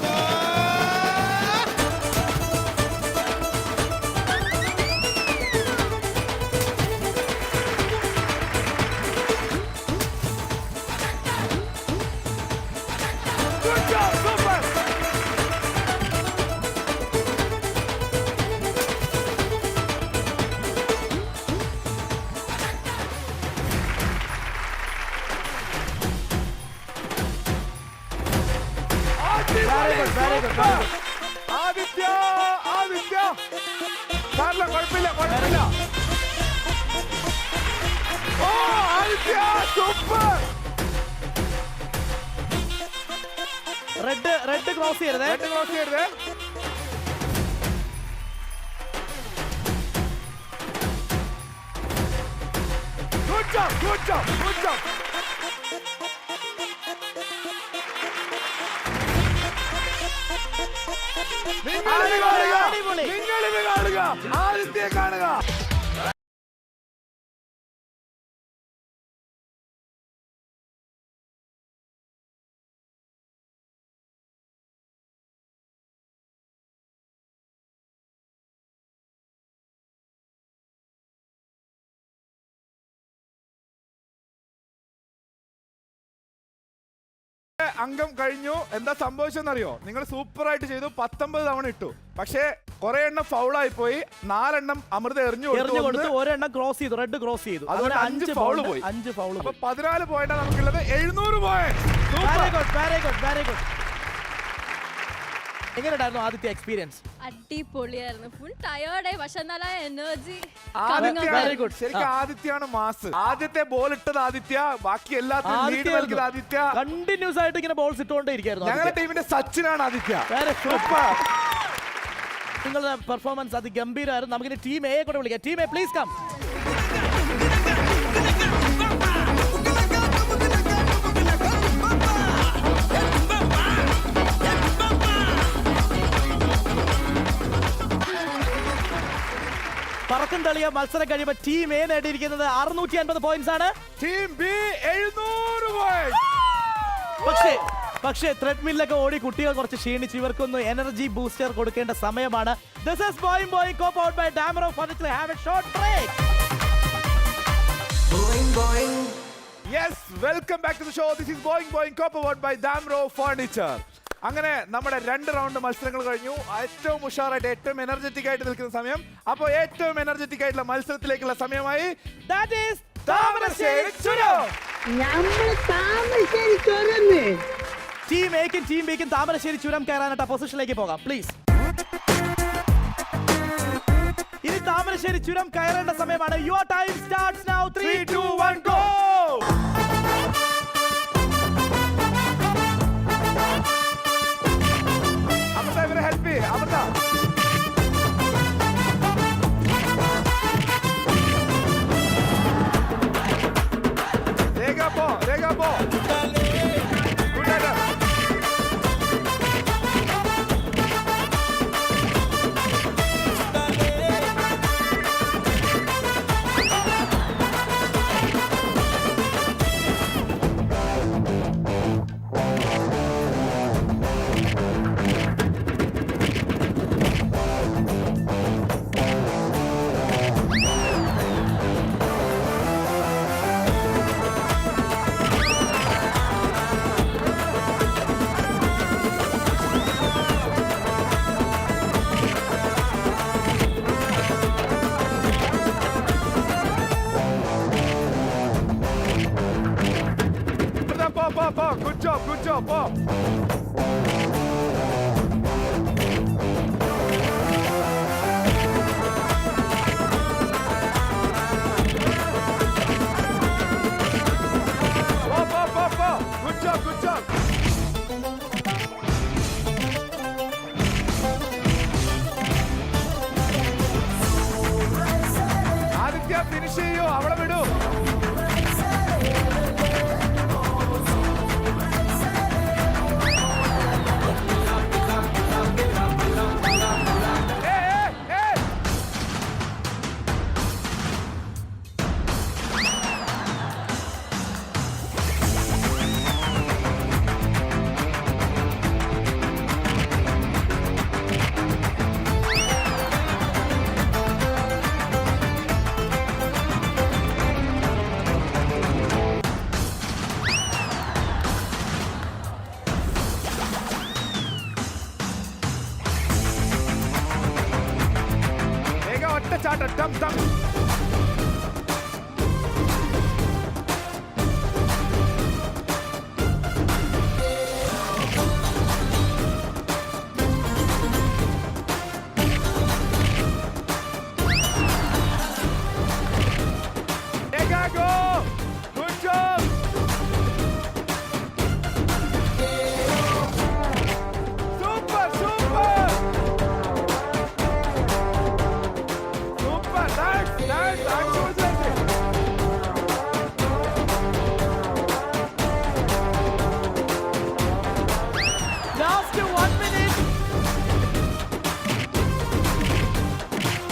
super. Very good. Aditya സാറില്ല കുഴപ്പമില്ല ഓ Aditya super red cross ചെയ്യരുതേ Good job. നിങ്ങളിത് കാണുക ആദിത്യെ കാണുക അംഗം കഴിഞ്ഞു. എന്താ സംഭവിച്ചെന്നറിയോ? നിങ്ങൾ സൂപ്പർ ആയിട്ട് ചെയ്തു, 19 തവണ ഇട്ടു. പക്ഷേ കുറെ എണ്ണം ഫൗളായി പോയി. 4 എണ്ണം അമൃത എറിഞ്ഞു കൊടുത്തു, ഒരെണ്ണം ക്രോസ് ചെയ്തു, റെഡ് ക്രോസ് ചെയ്തു. അതുകൊണ്ട് 5 ഫൗള് പോയി. 14 പോയിന്റാണ് നമുക്കുള്ളത്. 700 പോയിന്റ്. Very good. എങ്ങനെയുണ്ടായിരുന്നു ആദ്യത്തെ എക്സ്പീരിയൻസ്? അടിപൊളിയായിരുന്നു. ഫുൾ ടയേർഡായി, പക്ഷെ നല്ല എനർജി. ശരിക്കും ആദിത്യാണ് മാസ്. ആദ്യത്തെ ബോൾ ഇട്ടത് ആദിത്യ, ബാക്കി എല്ലാത്തിനും ലീഡ് നൽകിയത് ആദിത്യ. കണ്ടിന്യൂസ് ആയിട്ട് ഇങ്ങനെ ബോൾസ് ഇട്ടുകൊണ്ടേയിരിക്കുന്നു. ഞങ്ങളുടെ ടീമിന്റെ സച്ചിനാണ് ആദിത്യ. നിങ്ങളുടെ പെർഫോമൻസ് അതിഗംഭീരമായിരുന്നു. നമുക്കിനി ടീം എ കൂടെ വിളിക്കാം. Team A please come. പറക്കം തളിയ മത്സരം കഴിയുമ്പോൾ ടീം എ നേടിയിരിക്കുന്നത് 650 പോയിന്റ്സ് ആണ്. Team B 700 point. പക്ഷേ ത്രെഡ്മില്ലൊക്കെ ഓടി കുട്ടികൾ കുറച്ച് ക്ഷീണിച്ച് ഇവർക്കൊന്ന് എനർജി ബൂസ്റ്റർ കൊടുക്കേണ്ട സമയമാണ്. This is Boing co powered by Damro Furniture. Have a short break. Yes, welcome back to the show. This is Boing co powered by Damro Furniture. അങ്ങനെ നമ്മുടെ 2 റൗണ്ട് മത്സരങ്ങൾ കഴിഞ്ഞു. ഏറ്റവും ഉഷാറായിട്ട് ഏറ്റവും എനർജറ്റിക് ആയിട്ട് നിൽക്കുന്ന സമയം. അപ്പോൾ ഏറ്റവും എനർജറ്റിക് ആയിട്ടുള്ള മത്സരത്തിലേക്കുള്ള സമയമായി. That is താമരശ്ശേരി ചുരം. ടീം എക്കും ടീം ബിക്കും താമരശ്ശേരി ചുരം കയറാനായിട്ട് പൊസിഷനിലേക്ക് പോകാം പ്ലീസ്. ഇനി താമരശ്ശേരി ചുരം കയറേണ്ട സമയമാണ്. Your time starts now. 3, 2, 1 go. Amrita ഇവരെ ഹെൽപ്പ് ചെയ്യേ. അമൃത രേഖ പോ. പോ ഗുഡ് ജോബ് പോ. Good job. ആദിത്യ ഫിനിഷ് ചെയ്യൂ, അവിടെ വിടൂ. ചാട്ടം ടം ടം.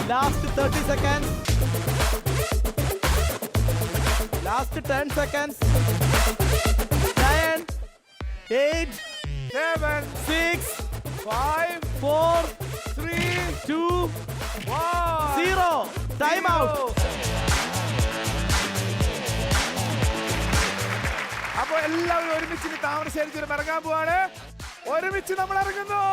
Last 30 seconds. Last 10 seconds. 9, 8, 7, 6, 5, 4, 3, 2, 1. 0. Time out. അപ്പൊ എല്ലാവരും ഒരുമിച്ച് താമരശ്ശേരി ചുരം ഇറങ്ങാൻ പോവാണ്. ഒരുമിച്ച് നമ്മൾ ഇറങ്ങുന്നു.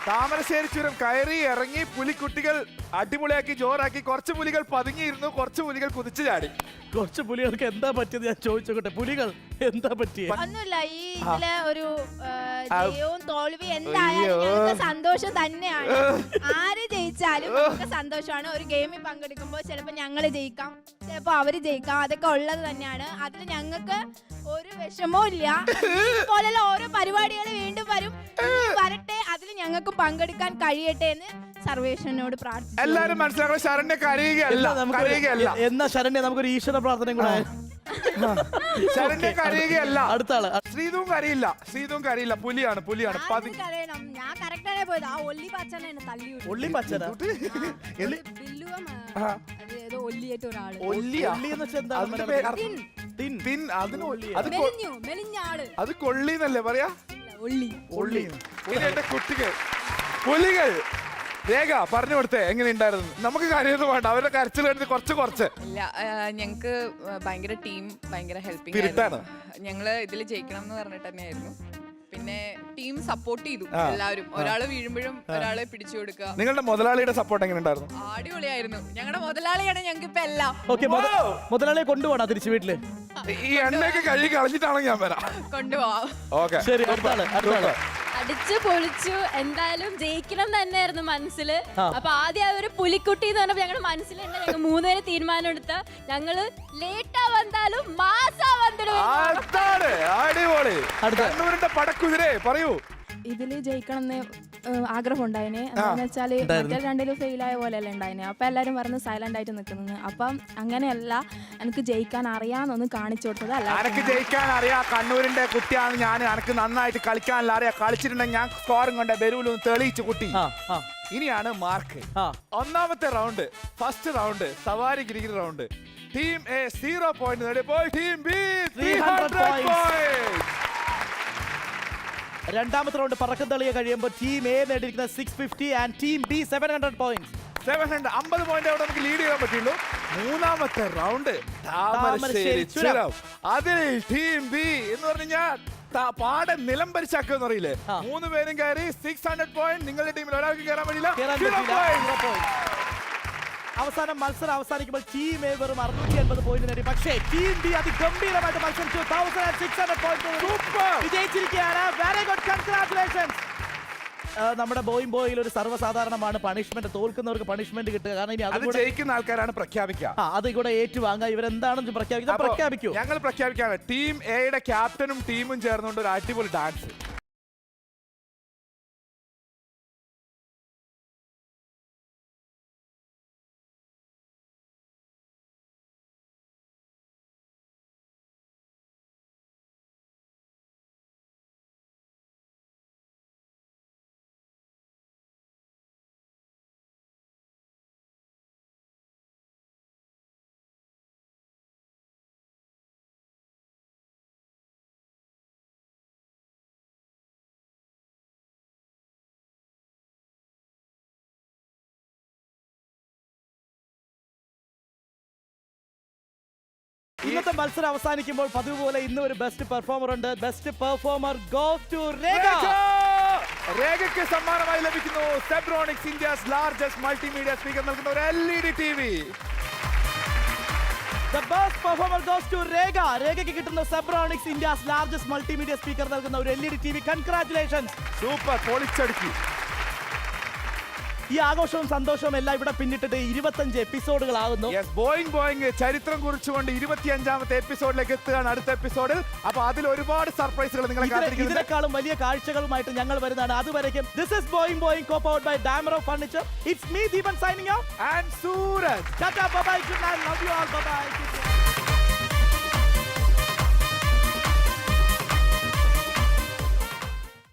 താമരശ്ശേരി ചുരം കയറി ഇറങ്ങി പുലിക്കുട്ടികൾ അടിപൊളിയാക്കി ജോറാക്കി. കുറച്ച് പുലികൾ പതുങ്ങിയിരുന്നു, കുറച്ച് പുലികൾ കുതിച്ചു ചാടി. കുറച്ച് പുലികൾക്ക് എന്താ പറ്റിയത് ഞാൻ ചോദിച്ചോട്ടെ. പുലികൾ എന്താ പറ്റിയത്? ഒന്നുമില്ല, ഈ ഇതിലെ ഒരു ജയവും തോൽവി എന്തായാലും ഞങ്ങൾക്ക് സന്തോഷം തന്നെയാണ്. ആര് ജയിച്ചാലും നമുക്ക് സന്തോഷമാണ്. ഒരു ഗെയിമിൽ പങ്കെടുക്കുമ്പോൾ ചിലപ്പോൾ ഞങ്ങൾ ജയിക്കാം, ചിലപ്പോൾ അവര് ജയിക്കാം, അതൊക്കെ ഉള്ളത് തന്നെയാണ്. അതിൽ ഞങ്ങൾക്ക് ഒരു വിഷമവും ഇല്ല. ഇതുപോലുള്ള ഓരോ പരിപാടികൾ വീണ്ടും വരും, വരട്ടെ, അതിൽ ഞങ്ങൾക്ക് പങ്കെടുക്കാൻ കഴിയട്ടെ എന്ന് സർവേശ്വരനോട് പ്രാർത്ഥിച്ചു. എല്ലാരും മനസ്സിലാക്കണം, ശരണ്യ കരയുകയല്ല. എന്നാ ശരണ്യ നമുക്കൊരു ഈശ്വര പ്രാർത്ഥനയും കൂടെ. ശരണ്യ കരയുകയല്ല. അടുത്ത ആള്. ശ്രീതുവും കരയില്ല. പുലിയാണ്. ഞാൻ കറക്റ്റാണ് പോയത്. ആ ഒല്ലി പച്ചനെ തള്ളി വിട്ടു. ഒള്ളി പച്ചനാ? ബില്ലുവ ഏതോ ഒല്ലിയായിട്ട് ഒരാള്. ഒള്ളി എന്ന് വെച്ചാൽ എന്താ? മെലിഞ്ഞ ആള്. അത് കൊള്ളിന്നല്ലേ പറയാ? ഒള്ളി. പുലികൾ. രേഖ പറഞ്ഞു കൊടുത്തേ എങ്ങനെ ഉണ്ടായിരുന്നു? നമുക്ക് കാര്യമൊന്നും വേണ്ട, അവരുടെ കരച്ചിൽ കണ്ടിട്ട് കുറച്ച് ഇല്ല, ഞങ്ങക്ക് ഭയങ്കര ടീം ഭയങ്കര ഹെൽപ്പിംഗ് സ്പിരിറ്റാണ്. ഞങ്ങള് ഇതിൽ ജയിക്കണം എന്ന് പറഞ്ഞിട്ട് തന്നെയായിരുന്നു. പിന്നെ ടീം സപ്പോർട്ട് ചെയ്തു എല്ലാവരും. ഒരാള് വീഴുമ്പോഴും ഒരാളെ പിടിച്ചു കൊടുക്കുക. നിങ്ങളുടെ മുതലാളിയുടെ സപ്പോർട്ട് എങ്ങനെ ഉണ്ടായിരുന്നു? അടിപൊളിയായിരുന്നു. ഞങ്ങളുടെ മുതലാളിയാണ് ഞങ്ങൾക്ക് ഇപ്പൊ എല്ലാം. മുതലാളിയെ കൊണ്ടുപോകണം തിരിച്ചു വീട്ടില്. ഈ എണ്ണയൊക്കെ കഴുകി കളഞ്ഞിട്ടാണെങ്കിൽ ഞാൻ വരാം. കൊണ്ടുപോവാം. ഓക്കെ, ശരി. അടുത്താള്. അടിച്ചു പൊളിച്ചു. എന്തായാലും ജയിക്കണം തന്നെയായിരുന്നു മനസ്സിൽ. അപ്പൊ ആദ്യം ഒരു പുലിക്കുട്ടി എന്ന് പറഞ്ഞപ്പോ ഞങ്ങളുടെ മനസ്സിൽ തന്നെ ഞങ്ങൾ 3 പേര് തീരുമാനം എടുത്ത് ഞങ്ങള് ലേറ്റാ വന്നാലും മാസാ വന്നിടും. അടിപൊളി. കണ്ണൂരിന്റെ പടക്കുതിരെ പറയൂ. ഇതില് ജയിക്കണം ആഗ്രഹം ഉണ്ടായിന് എന്താന്ന് വെച്ചാല് മറ്റേ രണ്ടിലും ഫെയിലായ പോലെയല്ലേ ഉണ്ടായിന് അപ്പൊ എല്ലാരും പറഞ്ഞ് സൈലന്റ് ആയിട്ട് നിൽക്കുന്നത്. അപ്പം അങ്ങനെയല്ല, എനിക്ക് ജയിക്കാൻ അറിയാന്നൊന്ന് കാണിച്ചു കൊടുത്തത്. അനക്ക് ജയിക്കാൻ അറിയാം, കണ്ണൂരിന്റെ കുട്ടിയാണ് ഞാൻ, അനക്ക് നന്നായിട്ട് കളിക്കാനല്ല അറിയാം. കളിച്ചിട്ടുണ്ടെങ്കിൽ ഞാൻ സ്കോറും കൊണ്ട് ബരൂലും തെളിയിച്ചു കുട്ടി. ഇനിയാണ് മാർക്ക്. ഒന്നാമത്തെ റൗണ്ട്, ഫസ്റ്റ് റൗണ്ട് സവാരി ഗിരിഗിരി റൗണ്ട്. ടീം എ 0 പോയിന്റ് നേടിയപ്പോൾ ടീം ബി 300 പോയിന്റ്. രണ്ടാമത്തെ റൗണ്ട് പറക്കം തളിയെ കഴിയുമ്പോൾ ടീം എ നേടിയിരിക്കുന്നത് 650 and team B 700 points. 750 point അവിടെ നമുക്ക് ലീഡ് ചെയ്യാൻ പറ്റുള്ളൂ. മൂന്നാമത്തെ റൗണ്ട് താമരശ്ശേരി ചുരം. അതിൽ ടീം ബി എന്ന് പറഞ്ഞാൽ പാടെ നിലം പരിച്ചാക്കെന്ന് അറിയില്ലേ, 3 പേരും കയറി 600 പോയിന്റ്. നിങ്ങളുടെ ടീമിൽ ഒരാൾക്ക് കയറാൻ പറ്റില്ല. അവസാനം മത്സരം അവസാനിക്കുമ്പോൾ ടീം എ വെറും 680 പോയിന്റ് നേടി. പക്ഷേ ടീം ബി അതിഗംഭീരമായിട്ട് മത്സരിച്ചു. 1600 പോയിന്റ് വിജയിച്ചിരിക്കുകയാണ്. Very good, congratulations. നമ്മുടെ ബോയിൽ ഒരു സർവ്വസാധാരണമാണ് പണിഷ്മെന്റ്. തോൽക്കുന്നവർക്ക് പണിഷ്മെന്റ് കിട്ടുക. കാരണം ഇനി അത് ജയിക്കുന്ന ആൾക്കാരാണ് പ്രഖ്യാപിക്കുക. അത് കൂടെ ഏറ്റുവാങ്ങുക. ഇവരെന്താണെന്ന് പ്രഖ്യാപിക്കൂ. ഞങ്ങൾ പ്രഖ്യാപിക്കാണ്. ടീം എയുടെ ക്യാപ്റ്റനും ടീമും ചേർന്നുകൊണ്ട് ഒരു അടിപൊളി ഡാൻസ്. ഇന്നത്തെ മത്സരം അവസാനിക്കുമ്പോൾ പതിവ് പോലെ ഇന്ന് ഒരു ബെസ്റ്റ് പെർഫോമർ ഉണ്ട്. ബെസ്റ്റ് പെർഫോമർ ഗോസ് ടു രേഖ. രേഖയ്ക്ക് സമ്മാനമായി ലഭിക്കുന്നു Zebronics India's largest multimedia speaker നൽകുന്ന ഒരു LED TV. The best performer goes to രേഖ. രേഖയ്ക്ക് കിട്ടുന്ന Zebronics India's largest multimedia speaker നൽകുന്ന ഒരു LED TV. കൺഗ്രാറ്റുലേഷൻസ്. സൂപ്പർ, പൊളിച്ചടുക്കി. ഈ ആഘോഷവും സന്തോഷവും എല്ലാം ഇവിടെ പിന്നിട്ടിട്ട് 25 എപ്പിസോഡുകളാകുന്നു. ബോയിങ് ചരിത്രം കുറിച്ചുകൊണ്ട് 25ാമത്തെ എപ്പിസോഡിലേക്ക് എത്തുകയാണ് അടുത്ത എപ്പിസോഡിൽ. അപ്പൊ അതിൽ ഒരുപാട് സർപ്രൈസുകൾ നിങ്ങളെ കാത്തിരിക്കുന്നു. ഇതിനേക്കാളും വലിയ കാഴ്ചകളുമായിട്ട് ഞങ്ങൾ വരുന്നതാണ്. അതുവരേക്കും this is Boing co-powered by Damro Furniture. It's me Deepan signing off and Suraj. Tata, bye bye, good night, love you all, bye bye.